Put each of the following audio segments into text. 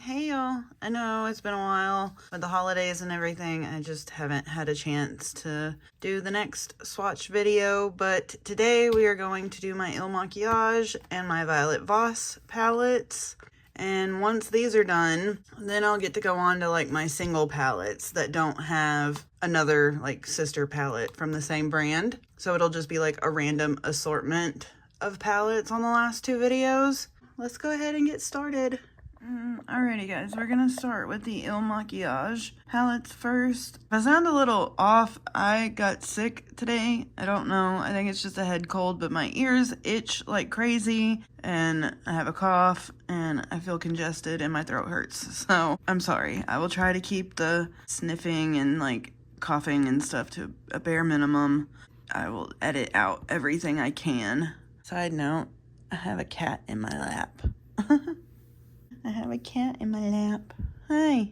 Hey y'all, I know it's been a while with the holidays and everything. I just haven't had a chance to do the next swatch video, but today we are going to do my Il Makiage and my Violet Voss palettes. And once these are done, then I'll get to go on to like my single palettes that don't have another like sister palette from the same brand. So it'll just be like a random assortment of palettes on the last two videos. Let's go ahead and get started. Alrighty guys, we're gonna start with the Il Makiage palettes first. If I sound a little off, I got sick today. I don't know, I think it's just a head cold, but my ears itch like crazy and I have a cough and I feel congested and my throat hurts. So I'm sorry. I will try to keep the sniffing and like coughing and stuff to a bare minimum. I will edit out everything I can. Side note, I have a cat in my lap. I have a cat in my lap. Hi.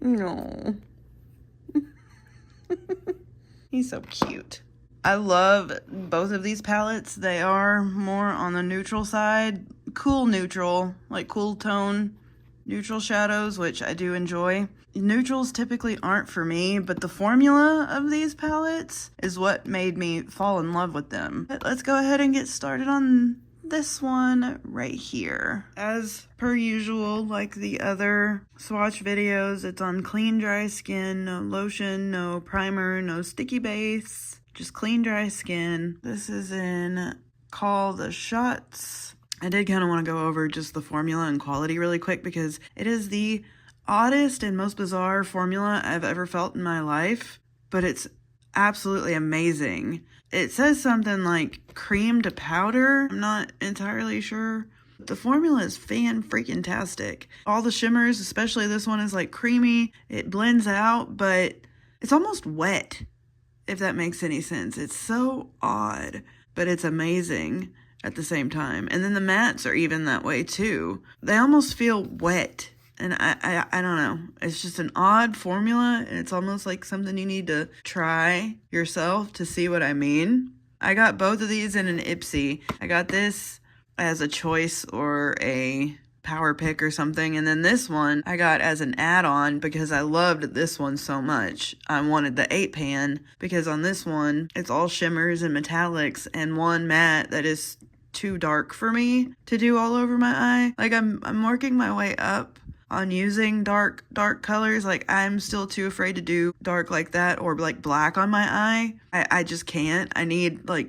No. He's so cute. I love both of these palettes. They are more on the neutral side. Cool neutral, like cool tone neutral shadows, which I do enjoy. Neutrals typically aren't for me, but the formula of these palettes is what made me fall in love with them. But let's go ahead and get started on this one right here. As per usual, like the other swatch videos, it's on clean dry skin, no lotion, no primer, no sticky base, just clean dry skin. This is in Call the Shots. I did kind of want to go over just the formula and quality really quick because it is the oddest and most bizarre formula I've ever felt in my life, but it's absolutely amazing. It says something like cream to powder. I'm not entirely sure. The formula is fan-freaking-tastic. All the shimmers, especially this one, is like creamy. It blends out, but it's almost wet, if that makes any sense. It's so odd, but it's amazing at the same time. And then the mattes are even that way too. They almost feel wet. And I don't know. It's just an odd formula. And it's almost like something you need to try yourself to see what I mean. I got both of these in an Ipsy. I got this as a choice or a power pick or something. And then this one I got as an add-on because I loved this one so much. I wanted the 8-pan because on this one, it's all shimmers and metallics and one matte that is too dark for me to do all over my eye. Like I'm working my way up on using dark colors. Like I'm still too afraid to do dark like that or like black on my eye. I just can't. I need like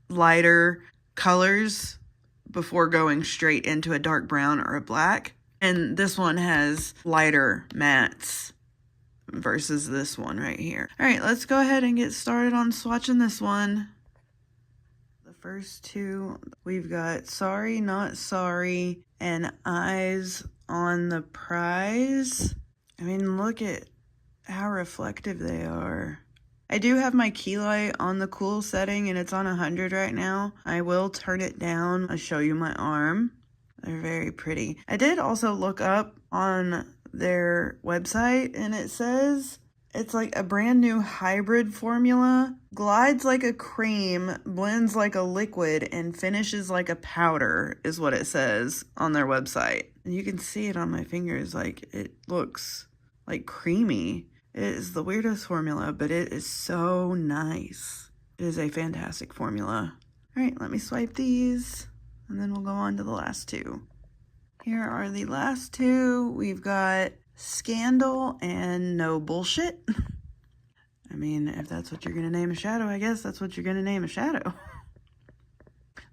lighter colors before going straight into a dark brown or a black. And this one has lighter mattes versus this one right here. All right, let's go ahead and get started on swatching this one. First two, we've got Sorry Not Sorry and Eyes on the Prize. I mean, look at how reflective they are. I do have my key light on the cool setting and it's on 100 right now. I will turn it down. I'll show you my arm. They're very pretty. I did also look up on their website and it says it's like a brand new hybrid formula. Glides like a cream, blends like a liquid, and finishes like a powder is what it says on their website. And you can see it on my fingers, like it looks like creamy. It is the weirdest formula, but it is so nice. It is a fantastic formula. All right, let me swipe these and then we'll go on to the last two. Here are the last two. We've got Scandal and No Bullshit. I mean, if that's what you're gonna name a shadow, I guess that's what you're gonna name a shadow.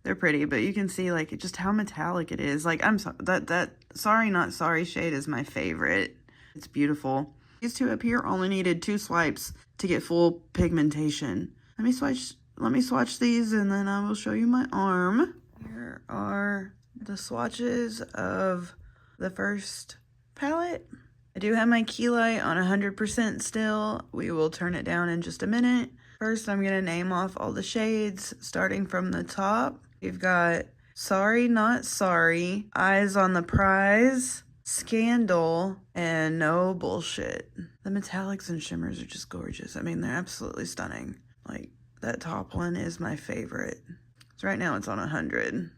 They're pretty, but you can see like just how metallic it is. Like I'm sorry, that Sorry Not Sorry shade is my favorite. It's beautiful. These two up here only needed 2 swipes to get full pigmentation. Let me swatch these and then I will show you my arm. Here are the swatches of the first palette. I do have my key light on 100% still. We will turn it down in just a minute. First, I'm gonna name off all the shades, starting from the top. We've got Sorry Not Sorry, Eyes on the Prize, Scandal, and No Bullshit. The metallics and shimmers are just gorgeous. I mean, they're absolutely stunning. Like, that top one is my favorite. So right now it's on 100.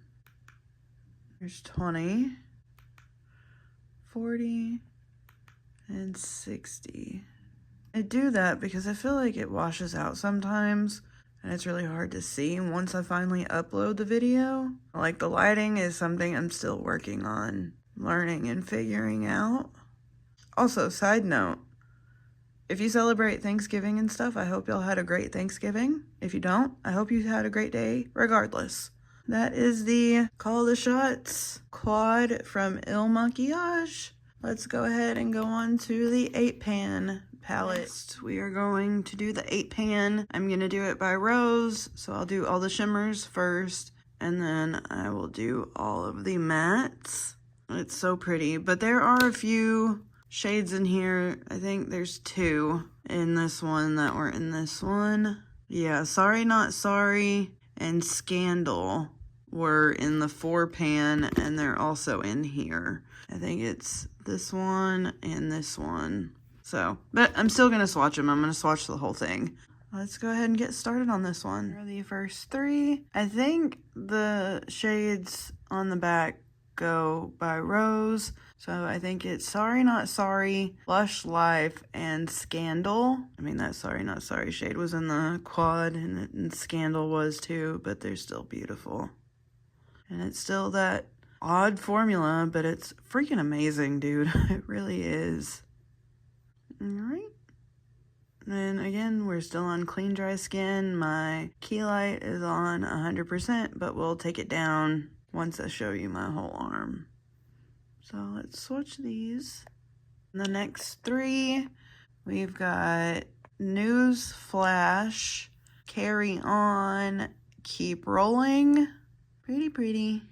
There's 20, 40, and 60. I do that because I feel like it washes out sometimes and it's really hard to see once I finally upload the video. Like the lighting is something I'm still working on, learning and figuring out. Also, side note, if you celebrate Thanksgiving and stuff, I hope y'all had a great Thanksgiving. If you don't, I hope you had a great day regardless. That is the Call the Shots quad from Il Makiage. Let's go ahead and go on to the 8-pan palette. Next, we are going to do the 8-pan. I'm going to do it by rows, so I'll do all the shimmers first, and then I will do all of the mattes. It's so pretty, but there are a few shades in here. I think there's 2 in this one that were in this one. Yeah, Sorry Not Sorry and Scandal were in the 4-pan, and they're also in here. I think it's this one and this one. So, but I'm still going to swatch them. I'm going to swatch the whole thing. Let's go ahead and get started on this one. Here are the first 3. I think the shades on the back go by rows. So I think it's Sorry Not Sorry, Lush Life, and Scandal. I mean, that Sorry Not Sorry shade was in the quad, and Scandal was too, but they're still beautiful. And it's still that odd formula, but it's freaking amazing, dude. It really is. All right. And again, we're still on clean, dry skin. My key light is on 100%, but we'll take it down once I show you my whole arm. So let's swatch these. The next 3, we've got News Flash, Carry On, Keep Rolling. Pretty, pretty.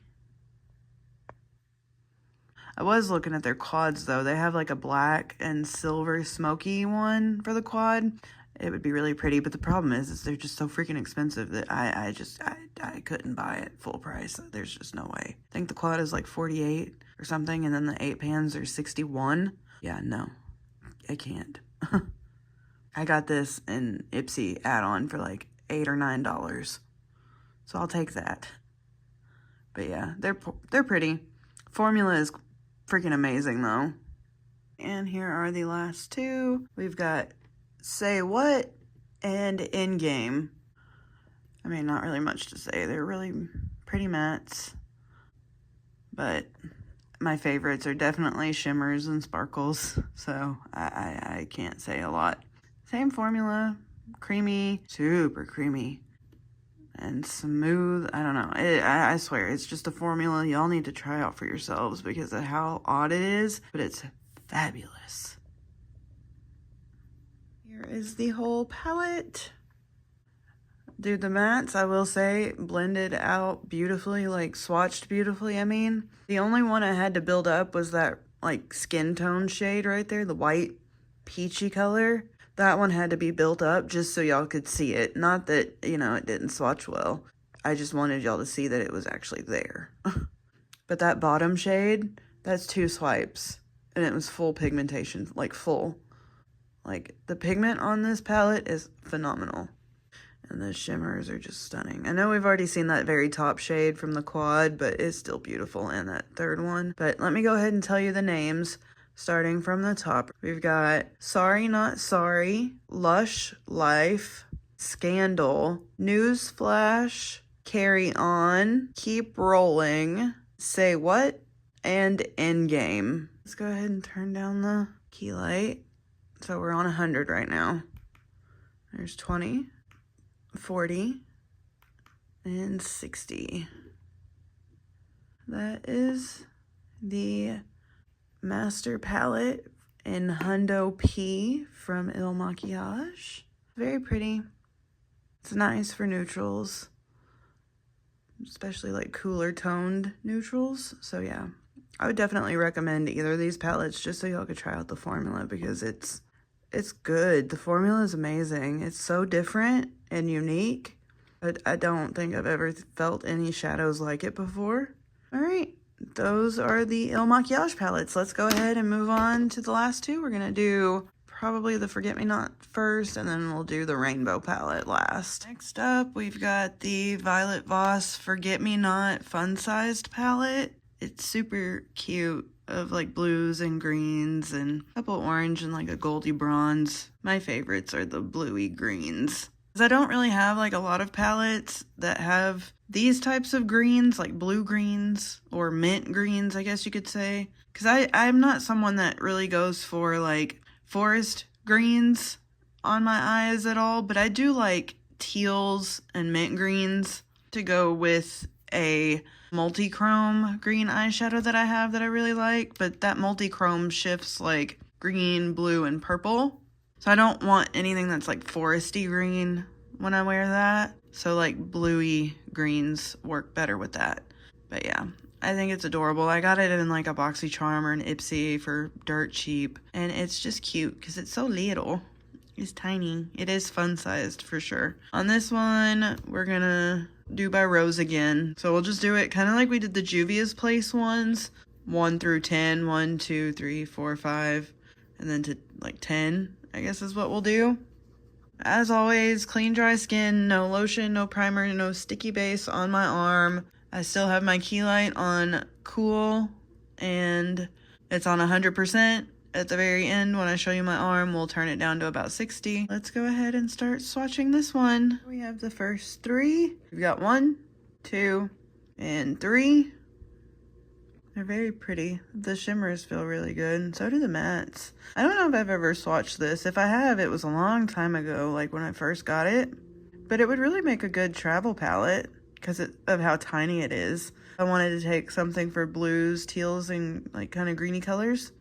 I was looking at their quads though. They have like a black and silver smoky one for the quad. It would be really pretty, but the problem is they're just so freaking expensive that I couldn't buy it full price. There's just no way. I think the quad is like 48 or something, and then the 8-pans are 61. Yeah, no, I can't. I got this in Ipsy add-on for like $8 or $9, so I'll take that. But yeah, they're pretty. Formula is freaking amazing though. And here are the last 2. We've got Say What and In Game. I mean, not really much to say. They're really pretty mattes, but my favorites are definitely shimmers and sparkles, so I can't say a lot. Same formula, creamy, super creamy, and smooth. I don't know. I swear, it's just a formula y'all need to try out for yourselves because of how odd it is, but it's fabulous. Here is the whole palette. Dude, the mattes, I will say, blended out beautifully, like swatched beautifully, I mean. The only one I had to build up was that like skin tone shade right there, the white peachy color. That one had to be built up just so y'all could see it. Not that, you know, it didn't swatch well. I just wanted y'all to see that it was actually there. But that bottom shade, that's 2 swipes. And it was full pigmentation, like full. Like, the pigment on this palette is phenomenal. And the shimmers are just stunning. I know we've already seen that very top shade from the quad, but it's still beautiful. And that 3rd one. But let me go ahead and tell you the names. Starting from the top, we've got Sorry Not Sorry, Lush Life, Scandal, News Flash, Carry On, Keep Rolling, Say What, and Endgame. Let's go ahead and turn down the key light. So we're on 100 right now. There's 20, 40, and 60. That is the Master Palette in Hundo P from Il Makiage. Very pretty. It's nice for neutrals, especially like cooler toned neutrals. So yeah, I would definitely recommend either of these palettes just so y'all could try out the formula because it's good. The formula is amazing. It's so different and unique, but I don't think I've ever felt any shadows like it before. All right. Those are the Il Makiage palettes. Let's go ahead and move on to the last 2. We're going to do probably the Forget Me Not first, and then we'll do the rainbow palette last. Next up, we've got the Violet Voss Forget Me Not fun-sized palette. It's super cute, of like blues and greens and a couple orange and like a goldy bronze. My favorites are the bluey greens. I don't really have like a lot of palettes that have these types of greens, like blue greens or mint greens, I guess you could say. Because I'm not someone that really goes for like forest greens on my eyes at all, but I do like teals and mint greens to go with a multi-chrome green eyeshadow that I have that I really like, but that multi-chrome shifts like green, blue, and purple. So I don't want anything that's like foresty green when I wear that. So like bluey greens work better with that. But yeah, I think it's adorable. I got it in like a BoxyCharm or an Ipsy for dirt cheap. And it's just cute because it's so little. It's tiny. It is fun sized for sure. On this one, we're gonna do by rows again. So we'll just do it kind of like we did the Juvia's Place ones. 1 through 10. 1, 2, 3, 4, 5. And then to like 10, I guess is what we'll do. As always, clean dry skin, no lotion, no primer, no sticky base on my arm. I still have my key light on cool, and it's on 100%. At the very end, when I show you my arm, we'll turn it down to about 60. Let's go ahead and start swatching this one. We have the first 3. We've got 1, 2, and 3. They're very pretty. The shimmers feel really good, and so do the mattes. I don't know if I've ever swatched this. If I have, it was a long time ago, like when I first got it. But it would really make a good travel palette because of how tiny it is. I wanted to take something for blues, teals, and like kind of greeny colors.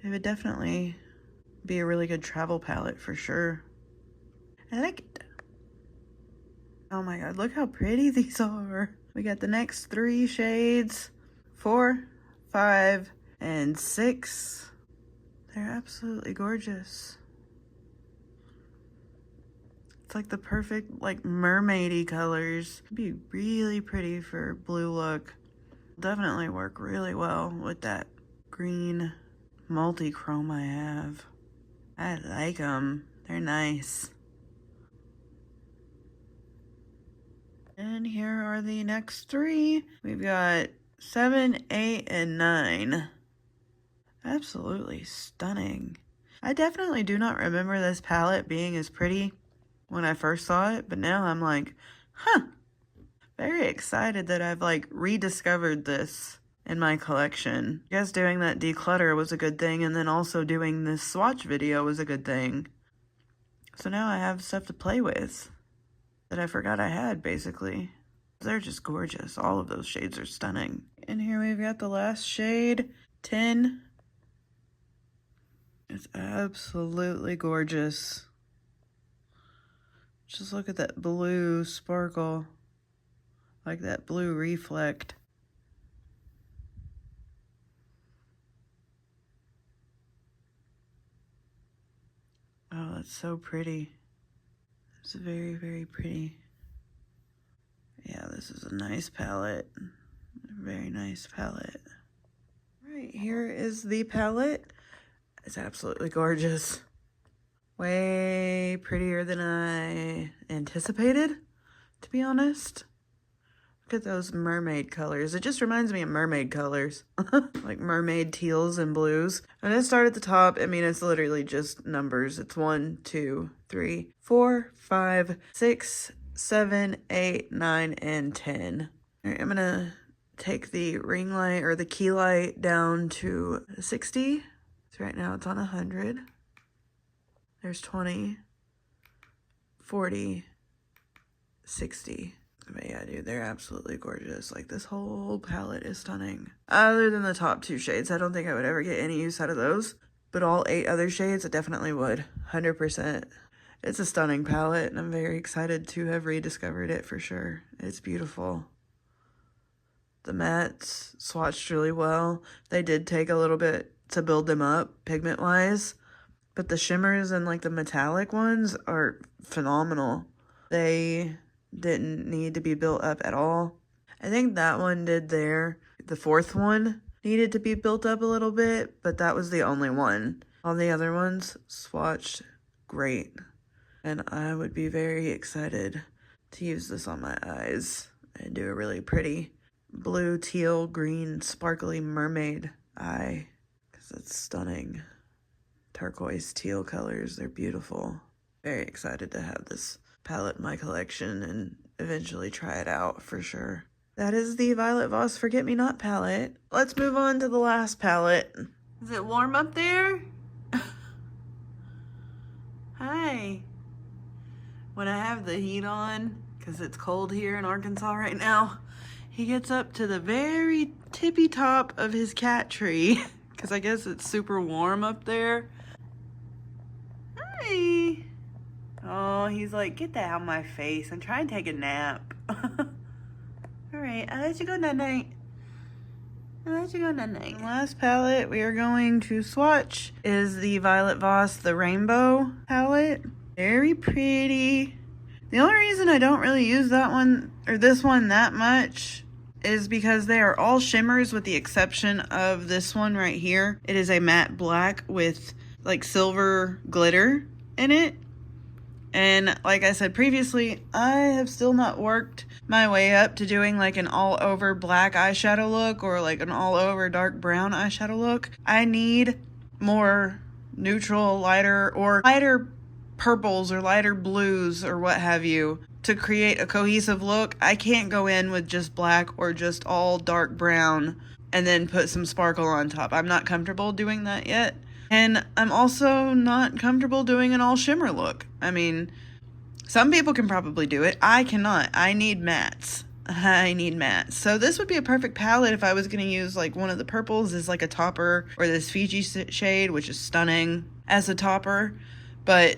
It would definitely be a really good travel palette for sure. I like it. Oh my god, look how pretty these are. We got the next 3 shades. 4, 5, and 6. They're absolutely gorgeous. It's like the perfect, like, mermaidy colors. It'd be really pretty for blue look. Definitely work really well with that green multi-chrome I have. I like them. They're nice. And here are the next 3. We've got 7, 8, and 9. Absolutely stunning. I definitely do not remember this palette being as pretty when I first saw it, but now I'm like, huh. Very excited that I've like rediscovered this in my collection. I guess doing that declutter was a good thing, and then also doing this swatch video was a good thing. So now I have stuff to play with that I forgot I had, basically. They're just gorgeous. All of those shades are stunning. And here we've got the last shade, 10. It's absolutely gorgeous. Just look at that blue sparkle. Like that blue reflect. Oh, that's so pretty. It's very, very pretty. Yeah, this is a nice palette. Very nice palette. Right, here is the palette. It's absolutely gorgeous. Way prettier than I anticipated, to be honest. Look at those mermaid colors. It just reminds me of mermaid colors. Like mermaid teals and blues. I'm gonna start at the top. I mean, it's literally just numbers. It's 1, 2, 3, 4, 5, 6, 7, 8, 9, and 10. All right, I'm gonna take the ring light or the key light down to 60. So right now it's on 100. There's 20, 40, 60. But yeah, dude, they're absolutely gorgeous. Like, this whole palette is stunning. Other than the top 2 shades, I don't think I would ever get any use out of those. But all 8 other shades, I definitely would. 100%. It's a stunning palette, and I'm very excited to have rediscovered it for sure. It's beautiful. The mattes swatched really well. They did take a little bit to build them up, pigment-wise. But the shimmers and, like, the metallic ones are phenomenal. They didn't need to be built up at all. I think that one did there. The 4th one needed to be built up a little bit, but that was the only one. All the other ones swatched great. And I would be very excited to use this on my eyes and do a really pretty blue, teal, green, sparkly mermaid eye. Because it's stunning. Turquoise teal colors, they're beautiful. Very excited to have this palette in my collection and eventually try it out for sure. That is the Violet Voss Forget Me Not palette. Let's move on to the last palette. Is it warm up there? Hi. When I have the heat on, because it's cold here in Arkansas right now, he gets up to the very tippy top of his cat tree, because I guess it's super warm up there. Hi. Oh, he's like, get that out of my face. I'm trying to take a nap. Alright, I'll let you go night-night. I'll let you go night-night. Last palette we are going to swatch is the Violet Voss The Rainbow palette. Very pretty. The only reason I don't really use that one, or this one that much, is because they are all shimmers with the exception of this one right here. It is a matte black with like silver glitter in it. And like I said previously, I have still not worked my way up to doing like an all over black eyeshadow look or like an all over dark brown eyeshadow look. I need more neutral, lighter purples or lighter blues or what have you to create a cohesive look. I can't go in with just black or just all dark brown and then put some sparkle on top. I'm not comfortable doing that yet. And I'm also not comfortable doing an all shimmer look. I mean, some people can probably do it. I cannot. I need mattes. So this would be a perfect palette if I was going to use like one of the purples as like a topper, or this Fiji shade, which is stunning, as a topper. But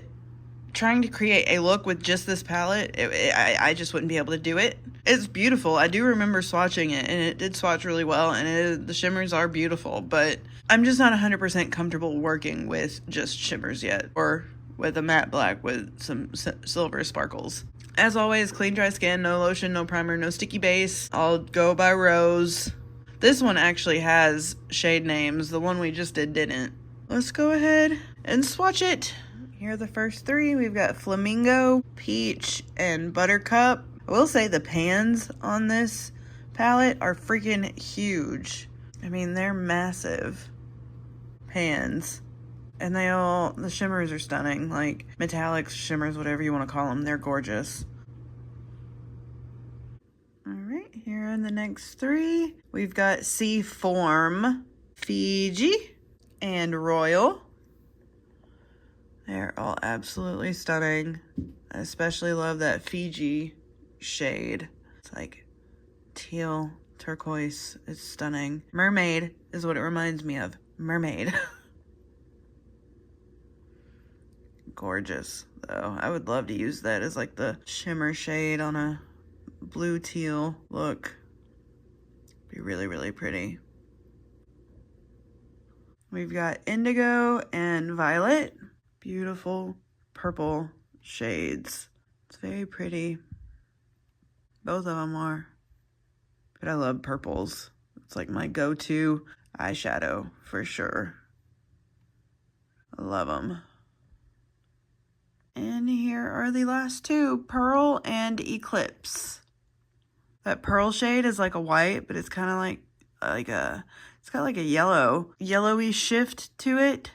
trying to create a look with just this palette, I just wouldn't be able to do it. It's beautiful. I do remember swatching it, and it did swatch really well, and the shimmers are beautiful, but I'm just not 100% comfortable working with just shimmers yet, or with a matte black with some silver sparkles. As always, clean dry skin, no lotion, no primer, no sticky base. I'll go by Rose. This one actually has shade names. The one we just didn't. Let's go ahead and swatch it. Here are the first three. We've got Flamingo, Peach, and Buttercup. I will say the pans on this palette are freaking huge. I mean, they're massive pans. And the shimmers are stunning. Like, metallics, shimmers, whatever you want to call them. They're gorgeous. Alright, here are the next three. We've got Seaform, Fiji, and Royal. They're all absolutely stunning. I especially love that Fiji shade. It's like teal, turquoise. It's stunning. Mermaid is what it reminds me of. Mermaid. Gorgeous, though. I would love to use that as like the shimmer shade on a blue teal look. Be really, really pretty. We've got Indigo and Violet. Beautiful purple shades. It's very pretty. Both of them are. But I love purples. It's like my go-to eyeshadow for sure. I love them. And here are the last two, Pearl and Eclipse. That pearl shade is like a white, but it's kind of it's got like a yellowy shift to it.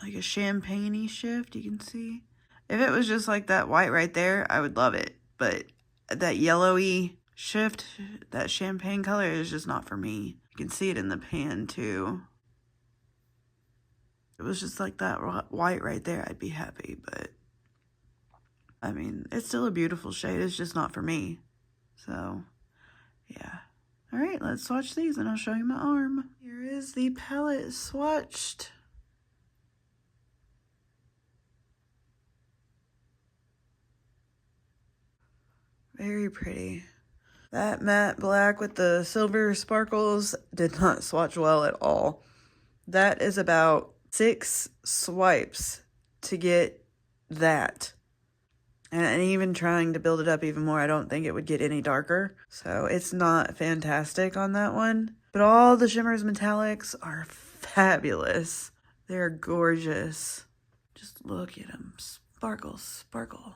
Like a champagne-y shift, you can see. If it was just like that white right there, I would love it. But that yellowy shift, that champagne color is just not for me. You can see it in the pan too. If it was just like that white right there, I'd be happy. But, I mean, it's still a beautiful shade. It's just not for me. So, yeah. Alright, let's swatch these and I'll show you my arm. Here is the palette swatched. Very pretty. That matte black with the silver sparkles did not swatch well at all. That is about 6 swipes to get that. And even trying to build it up even more, I don't think it would get any darker. So it's not fantastic on that one. But all the shimmers metallics are fabulous. They're gorgeous. Just look at them. Sparkle, sparkle.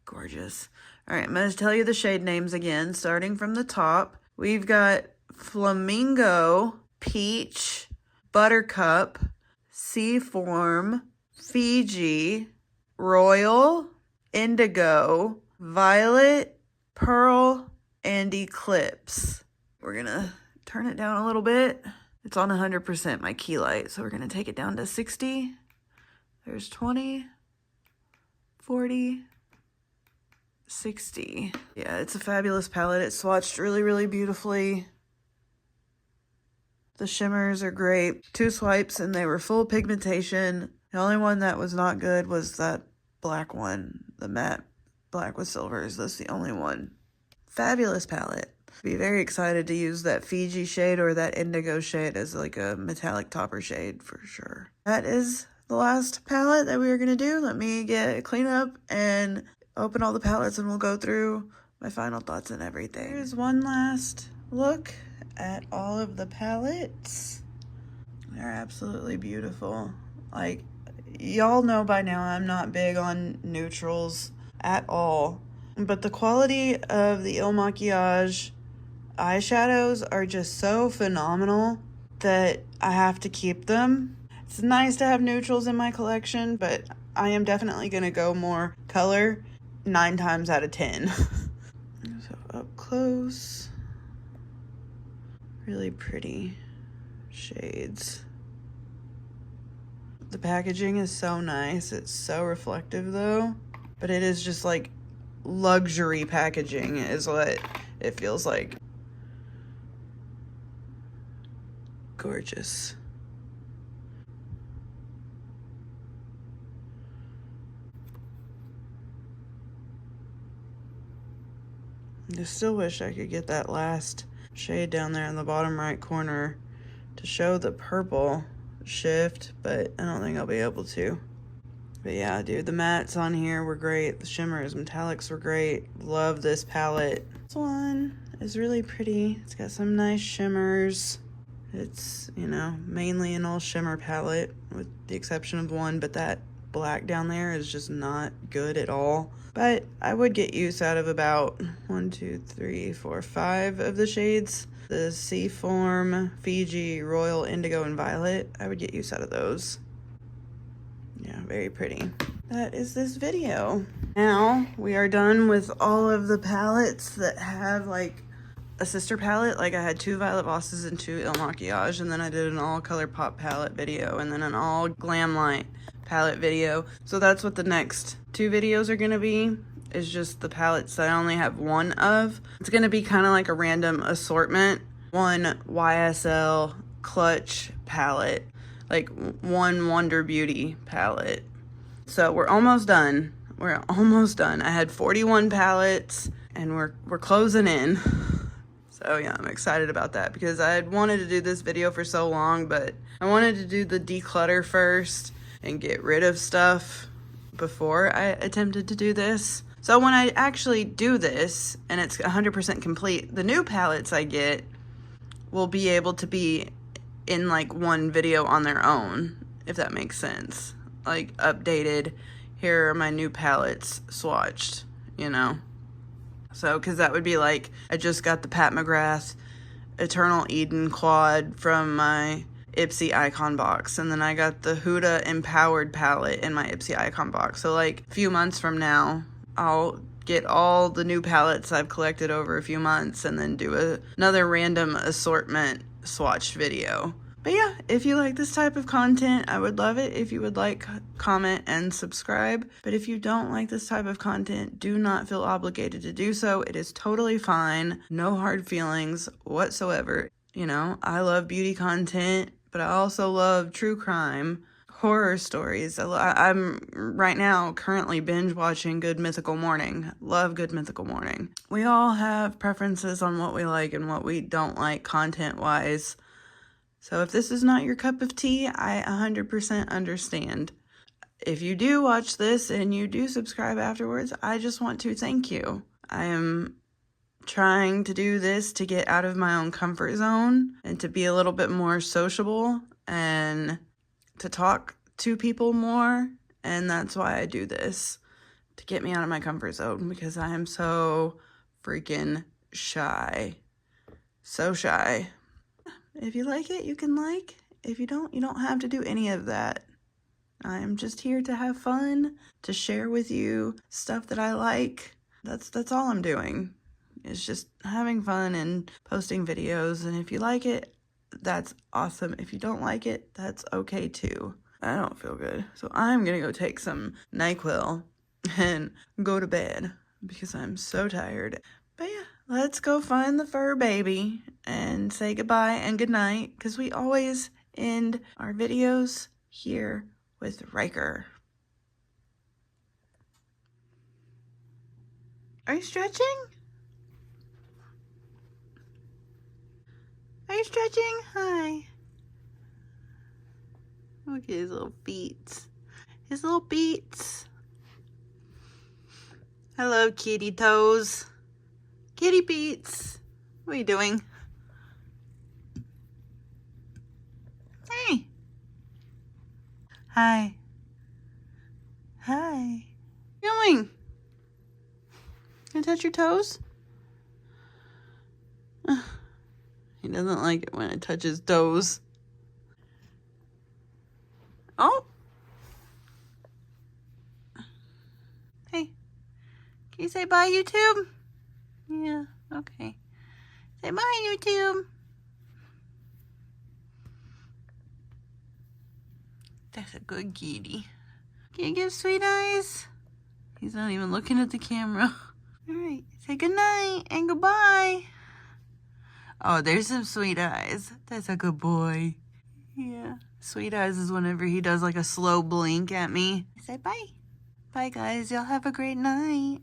Gorgeous. All right, I'm going to tell you the shade names again, starting from the top. We've got Flamingo, Peach, Buttercup, Seaform, Fiji, Royal, Indigo, Violet, Pearl, and Eclipse. We're going to turn it down a little bit. It's on 100%, my key light, so we're going to take it down to 60. There's 20, 40, 60. Yeah, it's a fabulous palette. It's swatched really, really beautifully. The shimmers are great. 2 swipes and they were full pigmentation. The only one that was not good was that black one, the matte black with silvers. That's the only one. Fabulous palette. Be very excited to use that Fiji shade or that indigo shade as like a metallic topper shade for sure. That is the last palette that we are going to do. Let me get a clean up and open all the palettes and we'll go through my final thoughts and everything. Here's one last look at all of the palettes. They're absolutely beautiful. Like, y'all know by now I'm not big on neutrals at all, but the quality of the Il Makiage eyeshadows are just so phenomenal that I have to keep them. It's nice to have neutrals in my collection, but I am definitely going to go more color 9 times out of 10. So up close, really pretty shades. The packaging is so nice. It's so reflective though, but it is just like luxury packaging is what it feels like. Gorgeous. I still wish I could get that last shade down there in the bottom right corner to show the purple shift, but I don't think I'll be able to. But yeah, dude, the mattes on here were great. The shimmers, metallics were great. Love this palette. This one is really pretty. It's got some nice shimmers. It's, you know, mainly an all shimmer palette with the exception of one, but that black down there is just not good at all. But I would get use out of about 1, 2, 3, 4, 5 of the shades. The Seaform, Fiji, Royal, Indigo, and Violet. I would get use out of those. Yeah, very pretty. That is this video. Now we are done with all of the palettes that have like a sister palette. Like I had 2 Violet Vosses and 2 Il Makiage, and then I did an all color pop palette video and then an all glam light palette video. So that's what the next 2 videos are gonna be, is just the palettes that I only have 1 of. It's gonna be kind of like a random assortment. 1 YSL clutch palette, like 1 Wonder Beauty palette. So we're almost done. We're almost done. I had 41 palettes and we're closing in. So yeah, I'm excited about that because I had wanted to do this video for so long, but I wanted to do the declutter first and get rid of stuff before I attempted to do this. So when I actually do this and it's 100% complete, the new palettes I get will be able to be in like 1 video on their own, if that makes sense. Like updated, here are my new palettes swatched, you know? So, because that would be like, I just got the Pat McGrath Eternal Eden quad from my Ipsy Icon box, and then I got the Huda Empowered palette in my Ipsy Icon box. So like a few months from now, I'll get all the new palettes I've collected over a few months and then do another random assortment swatch video. But yeah, if you like this type of content, I would love it if you would like, comment, and subscribe. But if you don't like this type of content, do not feel obligated to do so. It is totally fine. No hard feelings whatsoever. You know, I love beauty content, but I also love true crime, horror stories. I'm right now currently binge watching Good Mythical Morning. Love Good Mythical Morning. We all have preferences on what we like and what we don't like content-wise. So if this is not your cup of tea, I 100% understand. If you do watch this and you do subscribe afterwards, I just want to thank you. I am trying to do this to get out of my own comfort zone and to be a little bit more sociable and to talk to people more. And that's why I do this, to get me out of my comfort zone, because I am so freaking shy. So shy. If you like it, you can like. If you don't have to do any of that. I'm just here to have fun, to share with you stuff that I like. That's all I'm doing. It's just having fun and posting videos. And if you like it, that's awesome. If you don't like it, that's okay too. I don't feel good, so I'm gonna go take some NyQuil and go to bed because I'm so tired. But yeah, let's go find the fur baby and say goodbye and goodnight, because we always end our videos here with Ryker. Are you stretching? Are you stretching? Hi. Look at his little feet. His little feet. Hello, kitty toes. Kitty beats. What are you doing? Hey. Hi. Hi. What are you doing? Can I touch your toes? He doesn't like it when I touch his toes. Oh. Hey. Can you say bye, YouTube? Yeah, okay. Say bye, YouTube. That's a good kitty. Can you give sweet eyes? He's not even looking at the camera. All right, say goodnight and goodbye. Oh, there's some sweet eyes. That's a good boy. Yeah. Sweet eyes is whenever he does like a slow blink at me. Say bye. Bye, guys. Y'all have a great night.